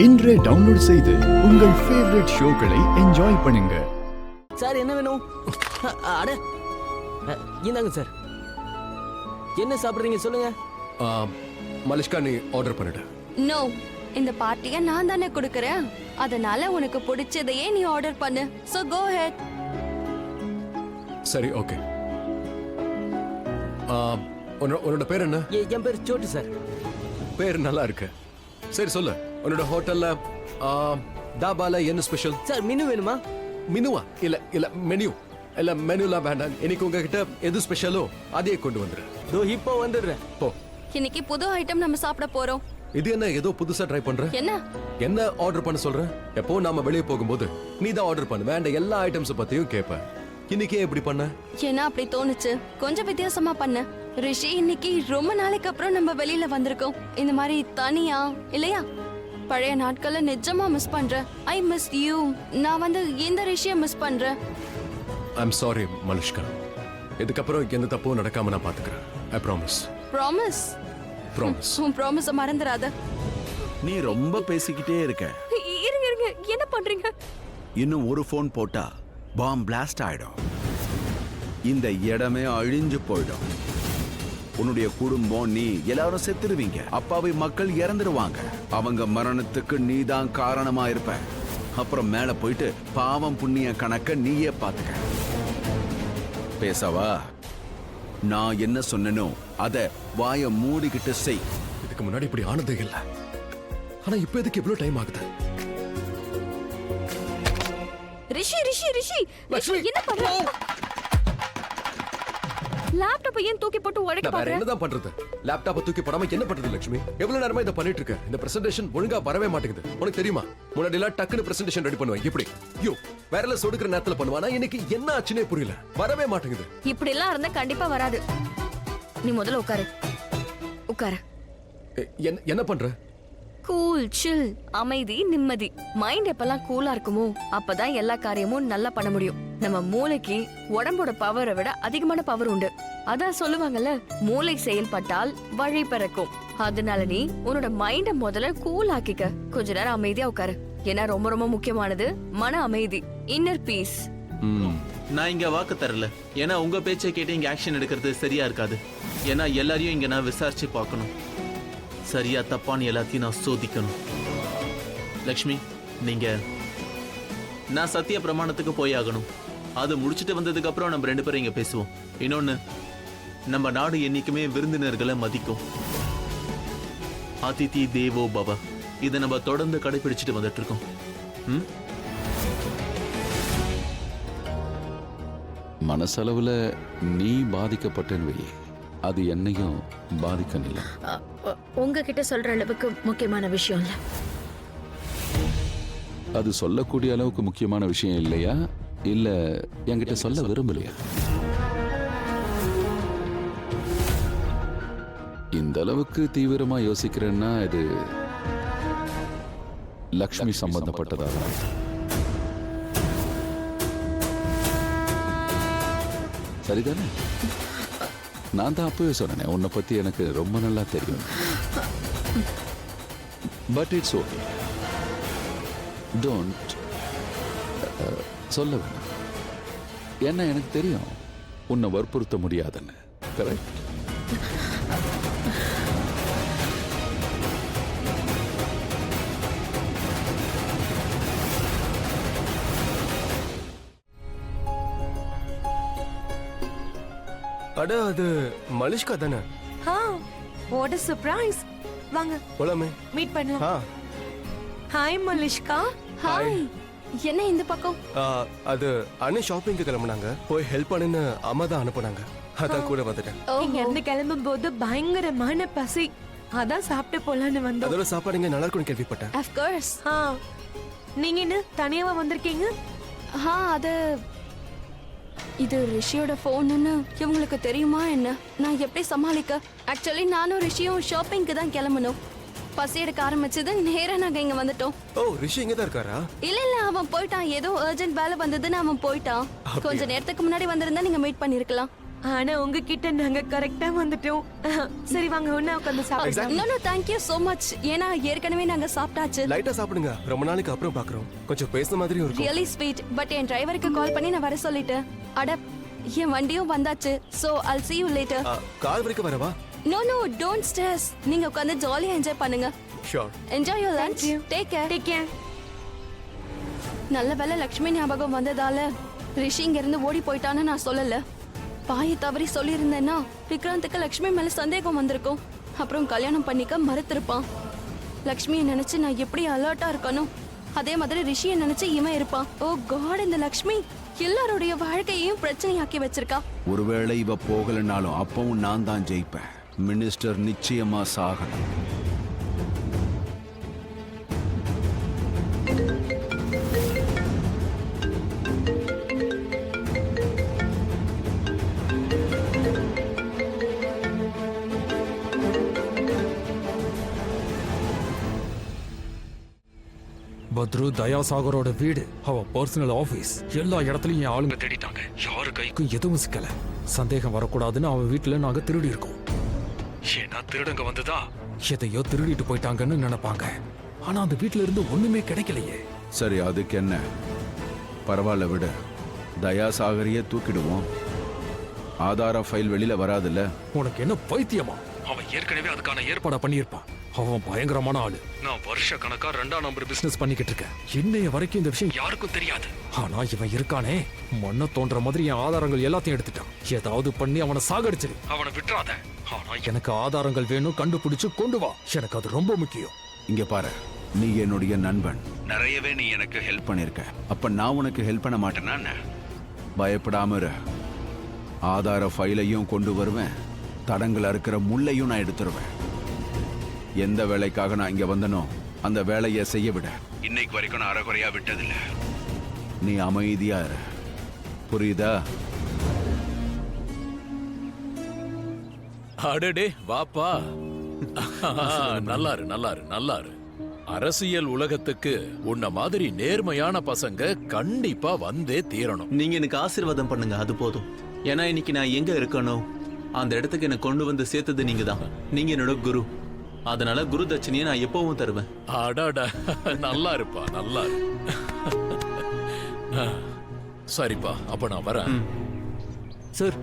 இன்றே டவுன்லோட் செய்து உங்கள் ஃபேவரட் ஷோக்களை என்ஜாய் பண்ணுங்க. சார் என்ன வேணும்? அட இந்தாங்க சார். என்ன சாப்பிடுறீங்க சொல்லுங்க. மலிஷ்கா நீ ஆர்டர் பண்ணிடு. நோ, இந்த பார்ட்டியை நான் தானே கொடுக்கறேன். அதனால உனக்கு பிடிச்சதையே நீ ஆர்டர் பண்ணு. சோ கோ ஹெட். சரி ஓகே. உன்னோட பேர் என்ன? என் பேர் சோட்டு சார். பேர் நல்லா இருக்கு. சரி சொல்லு, உன்னோட ஹோட்டல்ல தாபால என்ன ஸ்பெஷல்? சார் மெனு வேணுமா? மெனுவா? இல்ல மெனு இல்ல, மெனுலாம் வேண்டாம். இன்னைக்கு உங்ககிட்ட எது ஸ்பெஷலோ அதையே கொண்டு வந்துரு. தோ இப்போ வந்துடுறேன். போ. இன்னைக்கு புது ஐட்டம் நம்ம சாப்பிட போறோம். இது என்ன ஏதோ புதுசா ட்ரை பண்ற? என்ன ஆர்டர் பண்ண சொல்ற? எப்போ நாம வெளியே போகும்போது நீ தான் ஆர்டர் பண்ண வேண்ட எல்லா ஐட்டம்ஸ் பத்தியும் கேட்ப. இன்னைக்கே எப்படி பண்ண? ஏன்னா அப்படி தோணுச்சு. கொஞ்சம் வித்தியாசமா பண்ண. ரிஷி, இன்னைக்கு ரொம்ப நாளைக்கு அப்புறம் நம்ம வெளியில வந்திருக்கோம். இந்த மாதிரி தனியா இல்லையா? பழைய நாட்களை நிஜமா மிஸ் பண்றேன். I miss you. நான் இந்த ரிஷியை மிஸ் பண்றேன். I'm sorry Malishka. இதுக்கப்புறம் எந்த தப்பும் நடக்காம நான் பாத்துக்கிறேன். I promise. ப்ராமிஸ்? ப்ராமிஸ். உன் ப்ராமிஸை மறந்துடாத. நீ ரொம்ப பேசிக்கிட்டே இருக்க. இருங்க, என்ன பண்றீங்க? இன்னும் ஒரு போன் போட்டா பாம் பிளாஸ்ட் ஆயிடும். இந்த இடமே அழிஞ்சு போயிடும். உன்னுடைய குடும்பம், நீ எல்லாரும் செத்துருவீங்க. அப்பாவி மக்கள் இறந்துருவாங்க. அவங்க மரணத்துக்கு நீ தான் காரணமா இருப்ப. அப்புறம் மேல போயிட்டு பாவம் புண்ணிய கணக்க நீயே பாத்துக்க. பேசவா? நான் என்ன சொன்னனோ அத வாய மூடிக்கிட்டு செய். இதுக்கு முன்னாடி இப்படி ஆனதே இல்ல. ஆனா இப்ப எதுக்கு இவ்வளவு டைம் ஆகுது? ரிஷி ரிஷி ரிஷி என்ன பண்ற? லேப்டாப்பை ஏன் தூக்கி போட்டு உடைக்க பாக்குற? என்னதான் பண்றது? லேப்டாப்பை தூக்கி போடாம என்ன பண்றது லட்சுமி? எவ்வளவு நேரமா இத பண்ணிட்டு இருக்க? இந்த பிரசன்டேஷன் ஒழுங்கா வரவே மாட்டேங்குது. உனக்கு தெரியுமா? முன்னாடி எல்லாம் டக்குனு பிரசன்டேஷன் ரெடி பண்ணுவேன். இப்படி யோ வேறல சொடுக்குற நேரத்துல பண்ணுவானா? இன்னைக்கு என்ன ஆச்சுனே புரியல. வரவே மாட்டேங்குது. இப்படி எல்லாம் இருந்தா கண்டிப்பா வராது. நீ முதல்ல உட்காரு. என்ன பண்ற? கூல், சில், அமைதி, நிம்மதி. மைண்ட் எப்பெல்லாம் கூலா இருக்குமோ அப்பதான் எல்லா காரியமும் நல்லா பண்ண முடியும். நம்ம மூளைக்கு உடம்போட பவரை விட அதிகமான பவர் உண்டு. அதான் சொல்லுவாங்கல்ல, மூளை செயல்பட்டால் வழி பிறக்கும். அதனால நீ உன்னோட மைண்ட முதல்ல கூல் ஆக்கிக்க. கொஞ்ச நேரம் அமைதியா உட்காரு. ஏன்னா ரொம்ப ரொம்ப முக்கியமானது மன அமைதி, இன்னர் பீஸ். நான் இங்க வாக்கு தரல. ஏன்னா உங்க பேச்சை கேட்டு இங்க ஆக்ஷன் எடுக்கிறது சரியா இருக்காது. ஏன்னா எல்லாரையும் இங்க நான் விசாரிச்சு பார்க்கணும். சரியா தப்பான்னு எல்லாத்தையும் நான் சோதிக்கணும். லக்ஷ்மி, நீங்க நான் சத்திய பிரமாணத்துக்கு போய் ஆகணும். அது முடிச்சுட்டு வந்ததுக்கு அப்புறம் நம்ம 2 பேரும் இங்க பேசுவோம். இன்னொன்னு, நம்ம நாடு என்னைக்குமே விருந்தினர்களை மதிக்கும். அதிதி தேவோ பவ. இதை நம்ம தொடர்ந்து கடைபிடிச்சிட்டு வந்துட்டு இருக்கோம். மனசளவுல நீ பாதிக்கப்பட்டேன்னு வை, அது என்னையும் பாதிக்கல. உங்ககிட்ட சொல்ற அளவுக்கு முக்கியமான விஷயம் இல்ல. அது சொல்லக்கூடிய அளவுக்கு முக்கியமான விஷயம் இல்லையா? இல்ல என்கிட்ட சொல்ல விரும்பலையா? இந்த அளவுக்கு தீவிரமா யோசிக்கிறேன்னா இது லக்ஷ்மி சம்பந்தப்பட்டதாக. சரிதானே? நான் தான் அப்பவே சொன்னேன், உன்னை பத்தி எனக்கு ரொம்ப நல்லா தெரியும். But it's okay. டோன்ட் சொல்ல வேண்டாம். ஏன்னா எனக்கு தெரியும் உன்னை வற்புறுத்த முடியாதுன்னு. கரெக்ட்? அட அது மலிஷ்கா தானே? What a surprise. வாங்க போலாமே. மீட் பண்ணலாம். ஹாய் மலிஷ்கா. ஹாய். என்ன இந்த பக்கம்? அது அண்ணே ஷாப்பிங்க்கு கிளம்புனாங்க. போய் ஹெல்ப் பண்ணுன்னு அம்மா தான் அனுப்புனாங்க. அதான் கூட வந்துட்டேன். இங்க இருந்து கிளம்பும் போது பயங்கரமான பசி. அதான் சாப்பிட்டு போலான்னு வந்தோம். அதோட சாப்பாடு இங்க நல்லா இருக்கும்னு கேள்விப்பட்டேன். Of course. நீங்க என்ன தனியாவா வந்திருக்கீங்க? அது இது ரிஷியோட போன்னு இவங்களுக்கு தெரியுமா என்ன? நான் எப்படி சமாளிக்க? ஆக்சுவலி நானும் ரிஷியும் ஷாப்பிங்க்கு தான் கிளம்பணும். பசி எடுக்க ஆரம்பிச்சது நேரா நாங்க இங்க வந்துட்டோம். ஓ, ரிஷி இங்க தான் இருக்காரா? இல்ல அவன் போயிட்டான். ஏதோ அர்ஜென்ட் வேலை வந்ததுன்னு அவன் போயிட்டான். கொஞ்ச நேரத்துக்கு முன்னாடி வந்திருந்தா நீங்க மீட் பண்ணிருக்கலாம். ஆனா உங்ககிட்ட நாங்க கரெக்டா வந்துட்டோம். சரி வாங்க ஒண்ணா உட்காந்து சாப்பிடுங்க. No thank you so much. ஏன்னா ஏற்கனவே நாங்க சாப்பிட்டாச்சு. லைட்டா சாப்பிடுங்க, ரொம்ப நாளைக்கு அப்புறம் பாக்குறோம். கொஞ்சம் பேசுன மாதிரி இருக்கும். Really sweet. பட் என் டிரைவருக்கு கால் பண்ணி நான் வர சொல்லிட்டேன். அட என் வண்டியும் வந்தாச்சு. So I'll see you later. Car வரைக்கும் வரவா? No, don't stress. நீங்க உட்காந்து ஜாலியா என்ஜாய் பண்ணுங்க. Sure. Enjoy your lunch. Take care. Take care. நல்ல வேளை லக்ஷ்மி ஞாபகம் வந்ததால ரிஷி இங்க இருந்து ஓடி போயிட்டான்னு நான் சொல்லல. பாயை தவறி சொல்லியிருந்தேன்னா விக்ராந்துக்கு லக்ஷ்மி மேல சந்தேகம் வந்திருக்கும். அப்புறம் கல்யாணம் பண்ணிக்க மறுத்திருப்பான். லக்ஷ்மியை நினைச்சு நான் எப்படி அலர்ட்டா இருக்கணும், அதே மாதிரி ரிஷியை நினைச்சு இவன் இருப்பான். ஓ காட், இந்த லக்ஷ்மி எல்லாருடைய வாழ்க்கையையும் பிரச்சனையாக்கி வச்சிருக்கா. ஒருவேளை இவ போகலனாலும் அப்பவும் நான் தான் ஜெயிப்பேன். மினிஸ்டர் நிச்சயமா சாகணும். பத்ரு தயாசாகரோட வீடு, அவ பர்சனல் ஆபீஸ், எல்லா இடத்துலயும் என் ஆளுங்க தேடிட்டாங்க. யாரு கைக்கும் எதுவும் சிக்கல. சந்தேகம் வரக்கூடாதுன்னு அவன் வீட்டுல நாங்க திருடி இருக்கோம். ஏன்னா திருடங்க வந்துதா எதையோ திருடிட்டு போயிட்டாங்கன்னு நினைப்பாங்க. ஆனா அந்த வீட்டுல இருந்து ஒண்ணுமே கிடைக்கலையே. சரி, அதுக்கு என்ன, பரவாயில்ல விடு. தயாசாகரையே தூக்கிடுவோம். ஆதார ஃபைல் வெளியில வராதுல்ல. உனக்கு என்ன பைத்தியமா? அவன் ஏற்கனவே அதுக்கான ஏற்பாடை பண்ணியிருப்பான். அவன் பயங்கரமான ஆளு. நான் வருஷ கணக்கா 2ஆம் நம்பர் பிசினஸ் பண்ணிக்கிட்டு இருக்கேன். இன்னைய வரைக்கும் இந்த விஷயம் யாருக்கும் தெரியாது. ஆனா இவன் இருக்கானே, மண்ணை தோன்ற மாதிரி என் ஆதாரங்கள் எல்லாத்தையும் எடுத்துட்டான். ஏதாவது பண்ணி அவனை சாகடிச்சிரு, அவனை விட்டுறாத. ஆனா எனக்கு ஆதாரங்கள் வேணும், கண்டுபிடிச்சு கொண்டு வா. எனக்கு அது ரொம்ப முக்கியம். இங்க பாரு, நீ என்னுடைய நண்பன். நிறையவே நீ எனக்கு ஹெல்ப் பண்ணிருக்க. அப்ப நான் உனக்கு ஹெல்ப் பண்ண மாட்டேன்னா? பயப்படாம இரு. ஆதார ஃபைலையும் கொண்டு வருவேன், தடங்கள் இருக்கிற முள்ளையும் நான் எடுத்துருவேன். எந்த வேலைக்காக நான் இங்க வந்தனோ அந்த வேலையை செய்ய விட இன்னைக்கு வரைக்கும் நான் அறகுறையா விட்டதில்ல. நீ அமைதியா இரு, புரியுதா? அடடே வாப்பா. நல்லாரு நல்லாரு நல்லாரு. அரசியல் உலகத்துக்கு உன்ன மாதிரி நேர்மையான பசங்க கண்டிப்பா வந்தே தீரணும். நீங்க எனக்கு ஆசீர்வாதம் பண்ணுங்க, அது போதும். ஏன்னா இன்னைக்கு நான் எங்க இருக்கணும் அந்த இடத்துக்கு என்ன கொண்டு வந்து சேர்த்தது நீங்க தான். நீங்க என்னோட குரு. அதனால குரு தட்சணையை நான் எப்பவும் தருவேன். அடாடா, நல்லா இருப்பா, நல்லா இரு. சரிப்பா, அப்ப நான் வரேன். சார்,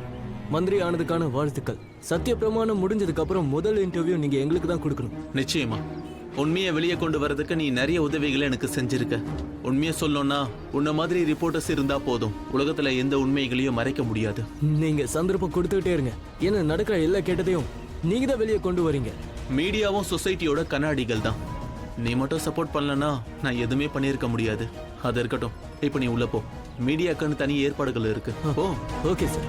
மந்திரி ஆனதுக்கான வாழ்த்துக்கள். சத்திய பிரமாணம் முடிஞ்சதுக்கு அப்புறம் முதல் இன்டர்வியூ நீங்க எங்களுக்கு தான் கொடுக்கணும். நிச்சயமா. உண்மையை வெளியே கொண்டு வரதுக்கு நீ நிறைய உதவிகளை எனக்கு செஞ்சிருக்க. உண்மையை சொல்லணும்னா உன்ன மாதிரி ரிப்போர்ட்டர்ஸ் இருந்தா போதும். உலகத்துல எந்த உண்மைகளையும் மறைக்க முடியாது. நீங்க சந்தர்ப்பம் கொடுத்துக்கிட்டே இருங்க. ஏன்னா நடக்கிற எல்லா கேட்டதையும் நீங்க தான் வெளியே கொண்டு வரீங்க. மீடியாவும் சொசைட்டியோட கண்ணாடிகள் தான். நீ மட்டும் சப்போர்ட் பண்ணலனா நான் எதுவுமே பண்ணியிருக்க முடியாது. அது இருக்கட்டும், இப்போ நீ உள்ள போ. மீடியாக்குன்னு தனி ஏற்பாடுகள் இருக்கு. ஓ ஓகே சார்.